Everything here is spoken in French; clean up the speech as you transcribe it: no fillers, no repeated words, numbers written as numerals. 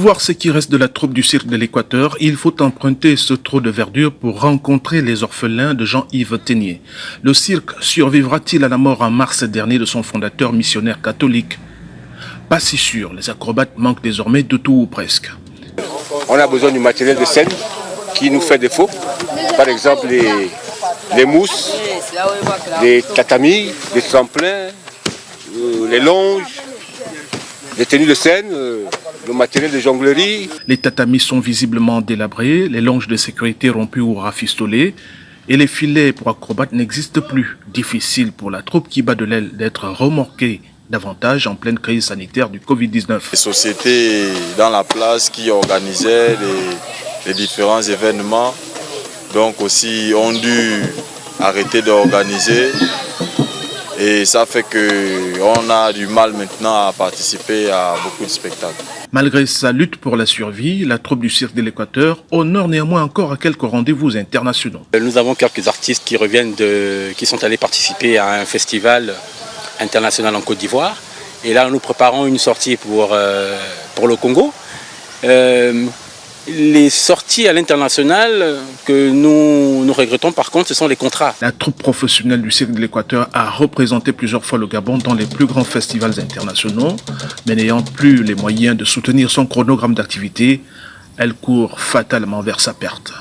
voir ce qui reste de la troupe du cirque de l'Équateur, il faut emprunter ce trou de verdure pour rencontrer les orphelins de Jean-Yves Ténier. Le cirque survivra-t-il à la mort en mars dernier de son fondateur missionnaire catholique? Pas si sûr, les acrobates manquent désormais de tout ou presque. On a besoin du matériel de scène qui nous fait défaut. Par exemple, les mousses, les tatamis, les tremplins, les longes, les tenues de scène, le matériel de jonglerie. Les tatamis sont visiblement délabrés, les longes de sécurité rompues ou rafistolées, et les filets pour acrobates n'existent plus. Difficile pour la troupe qui bat de l'aile d'être remorquée davantage en pleine crise sanitaire du Covid-19. Les sociétés dans la place qui organisaient les différents événements, donc aussi ont dû arrêter d'organiser. Et ça fait qu'on a du mal maintenant à participer à beaucoup de spectacles. Malgré sa lutte pour la survie, la troupe du cirque de l'Équateur honore néanmoins encore à quelques rendez-vous internationaux. Nous avons quelques artistes qui reviennent qui sont allés participer à un festival international en Côte d'Ivoire. Et là, nous préparons une sortie pour le Congo. Les sorties à l'international que nous regrettons par contre, ce sont les contrats. La troupe professionnelle du cirque de l'Équateur a représenté plusieurs fois le Gabon dans les plus grands festivals internationaux, mais n'ayant plus les moyens de soutenir son chronogramme d'activité, elle court fatalement vers sa perte.